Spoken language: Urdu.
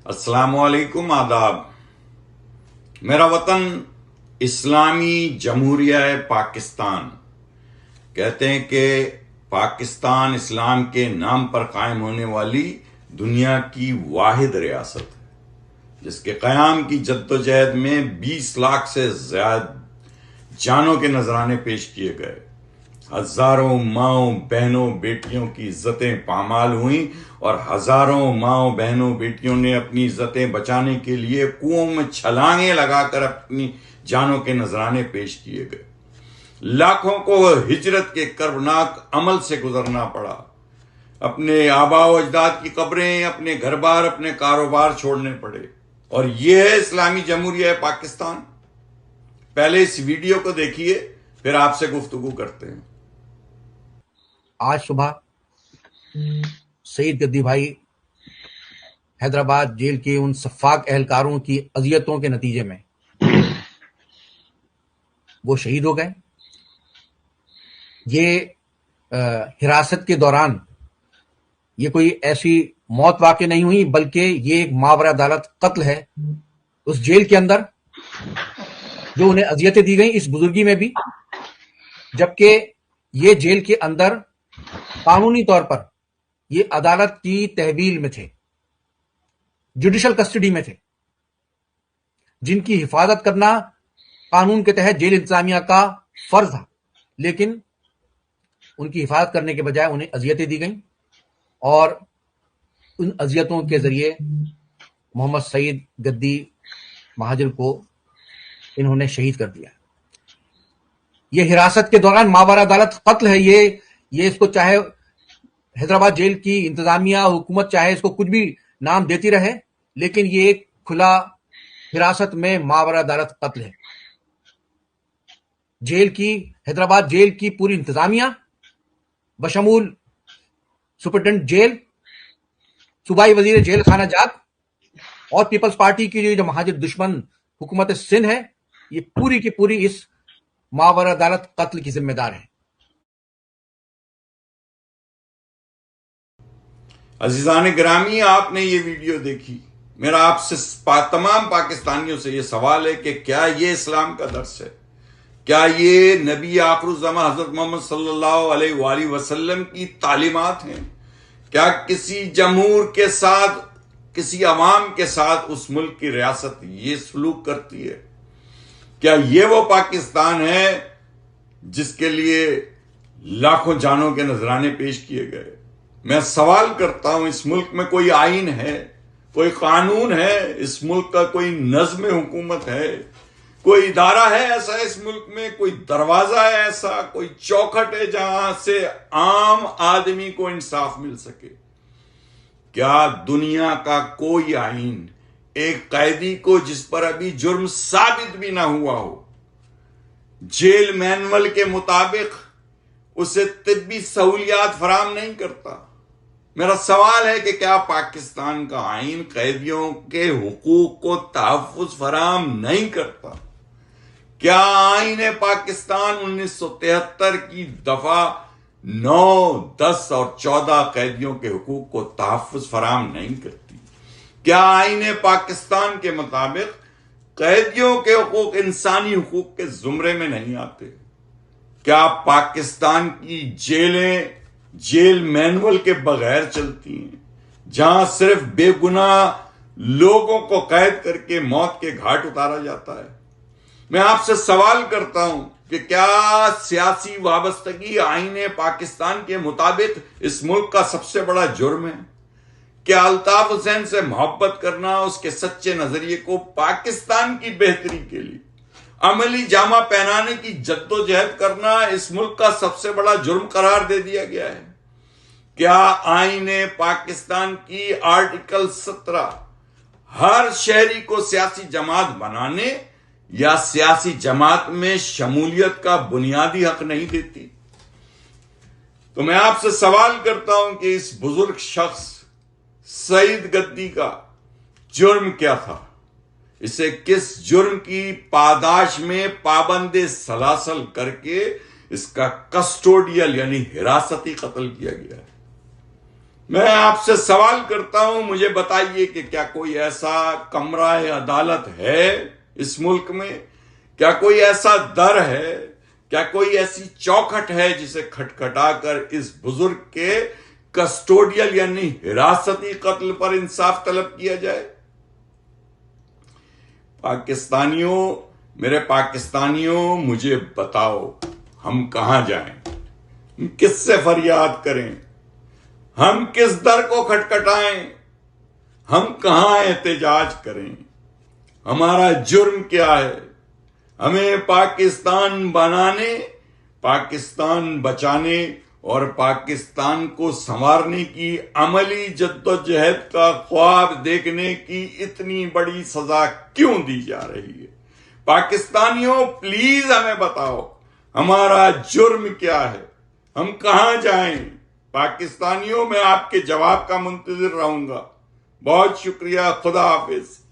السلام علیکم، آداب۔ میرا وطن اسلامی جمہوریہ پاکستان، کہتے ہیں کہ پاکستان اسلام کے نام پر قائم ہونے والی دنیا کی واحد ریاست ہے، جس کے قیام کی جدوجہد میں 20 لاکھ سے زیادہ جانوں کے نذرانے پیش کیے گئے، ہزاروں ماؤں بہنوں بیٹیوں کی عزتیں پامال ہوئیں اور ہزاروں ماؤں بہنوں بیٹیوں نے اپنی عزتیں بچانے کے لیے کنوؤں میں چھلانگیں لگا کر اپنی جانوں کے نذرانے پیش کیے گئے۔ لاکھوں کو ہجرت کے کربناک عمل سے گزرنا پڑا، اپنے آباء و اجداد کی قبریں، اپنے گھر بار، اپنے کاروبار چھوڑنے پڑے، اور یہ ہے اسلامی جمہوریہ پاکستان۔ پہلے اس ویڈیو کو دیکھیے، پھر آپ سے گفتگو کرتے ہیں۔ آج صبح سعید گدی بھائی حیدرآباد جیل کے ان سفاک اہلکاروں کی اذیتوں کے نتیجے میں وہ شہید ہو گئے۔ یہ حراست کے دوران یہ کوئی ایسی موت واقع نہیں ہوئی، بلکہ یہ ایک ماورا عدالت قتل ہے۔ اس جیل کے اندر جو انہیں اذیتیں دی گئیں، اس بزرگی میں بھی، جبکہ یہ جیل کے اندر قانونی طور پر یہ عدالت کی تحویل میں تھے، جوڈیشل کسٹڈی میں تھے، جن کی حفاظت کرنا قانون کے تحت جیل انتظامیہ کا فرض تھا، لیکن ان کی حفاظت کرنے کے بجائے انہیں اذیتیں دی گئیں، اور ان اذیتوں کے ذریعے محمد سعید گدی مہاجر کو انہوں نے شہید کر دیا۔ یہ حراست کے دوران ماورا عدالت قتل ہے۔ یہ اس کو چاہے حیدرآباد جیل کی انتظامیہ حکومت چاہے اس کو کچھ بھی نام دیتی رہے، لیکن یہ ایک کھلا حراست میں ماورا عدالت قتل ہے۔ حیدرآباد جیل کی پوری انتظامیہ بشمول سپرنٹینڈنٹ جیل، صوبائی وزیر جیل خانہ جات اور پیپلز پارٹی کی جو مہاجر دشمن حکومت سندھ ہے، یہ پوری کی پوری اس ماورا عدالت قتل کی ذمہ دار ہے۔ عزیزان گرامی، آپ نے یہ ویڈیو دیکھی۔ میرا آپ سے تمام پاکستانیوں سے یہ سوال ہے کہ کیا یہ اسلام کا درس ہے؟ کیا یہ نبی آخر الزماں حضرت محمد صلی اللہ علیہ وآلہ وسلم کی تعلیمات ہیں؟ کیا کسی جمہور کے ساتھ، کسی عوام کے ساتھ اس ملک کی ریاست یہ سلوک کرتی ہے؟ کیا یہ وہ پاکستان ہے جس کے لیے لاکھوں جانوں کے نذرانے پیش کیے گئے؟ میں سوال کرتا ہوں، اس ملک میں کوئی آئین ہے، کوئی قانون ہے؟ اس ملک کا کوئی نظم حکومت ہے؟ کوئی ادارہ ہے ایسا اس ملک میں؟ کوئی دروازہ ہے ایسا؟ کوئی چوکھٹ ہے جہاں سے عام آدمی کو انصاف مل سکے؟ کیا دنیا کا کوئی آئین ایک قیدی کو جس پر ابھی جرم ثابت بھی نہ ہوا ہو، جیل مینول کے مطابق اسے طبی سہولیات فراہم نہیں کرتا؟ میرا سوال ہے کہ کیا پاکستان کا آئین قیدیوں کے حقوق کو تحفظ فراہم نہیں کرتا؟ کیا آئین پاکستان 1973 کی دفعہ 9، 10 اور 14 قیدیوں کے حقوق کو تحفظ فراہم نہیں کرتی؟ کیا آئین پاکستان کے مطابق قیدیوں کے حقوق انسانی حقوق کے زمرے میں نہیں آتے؟ کیا پاکستان کی جیلیں جیل مینول کے بغیر چلتی ہیں، جہاں صرف بے گناہ لوگوں کو قید کر کے موت کے گھاٹ اتارا جاتا ہے؟ میں آپ سے سوال کرتا ہوں کہ کیا سیاسی وابستگی آئین پاکستان کے مطابق اس ملک کا سب سے بڑا جرم ہے؟ کیا الطاف حسین سے محبت کرنا، اس کے سچے نظریے کو پاکستان کی بہتری کے لیے عملی جامہ پہنانے کی جدوجہد کرنا اس ملک کا سب سے بڑا جرم قرار دے دیا گیا ہے؟ کیا آئین پاکستان کی آرٹیکل 17 ہر شہری کو سیاسی جماعت بنانے یا سیاسی جماعت میں شمولیت کا بنیادی حق نہیں دیتی؟ تو میں آپ سے سوال کرتا ہوں کہ اس بزرگ شخص سعید گدی کا جرم کیا تھا؟ اسے کس جرم کی پاداش میں پابند سلاسل کر کے اس کا کسٹوڈیل یعنی حراستی قتل کیا گیا ہے؟ میں آپ سے سوال کرتا ہوں، مجھے بتائیے کہ کیا کوئی ایسا کمرہ عدالت ہے اس ملک میں؟ کیا کوئی ایسا در ہے؟ کیا کوئی ایسی چوکھٹ ہے جسے کھٹکھٹا کر اس بزرگ کے کسٹوڈیل یعنی حراستی قتل پر انصاف طلب کیا جائے؟ پاکستانیوں، میرے پاکستانیوں، مجھے بتاؤ ہم کہاں جائیں؟ ہم کس سے فریاد کریں؟ ہم کس در کو کھٹکھٹائیں؟ ہم کہاں احتجاج کریں؟ ہمارا جرم کیا ہے؟ ہمیں پاکستان بنانے، پاکستان بچانے اور پاکستان کو سنوارنے کی عملی جدوجہد کا خواب دیکھنے کی اتنی بڑی سزا کیوں دی جا رہی ہے؟ پاکستانیوں پلیز ہمیں بتاؤ ہمارا جرم کیا ہے؟ ہم کہاں جائیں؟ پاکستانیوں، میں آپ کے جواب کا منتظر رہوں گا۔ بہت شکریہ، خدا حافظ۔